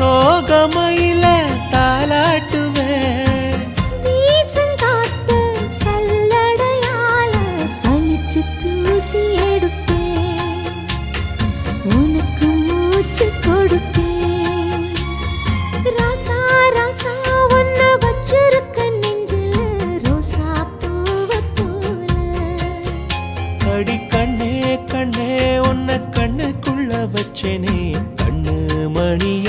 தோகமையில தாலாட்டுவேன். வீசங்காத்து சல்லடையால சலிச்சு தூசி எடுப்பேன். உனக்கு மூச்சு கொடுப்பேன். ராசா ராசா உன்னை வச்சிருக்க நெஞ்சில ரோசா பூவை போல. அடி கண்ணே கண்ணே உன்னை கண்ணுக்குள்ள வச்சேனே கண்ணு மணிய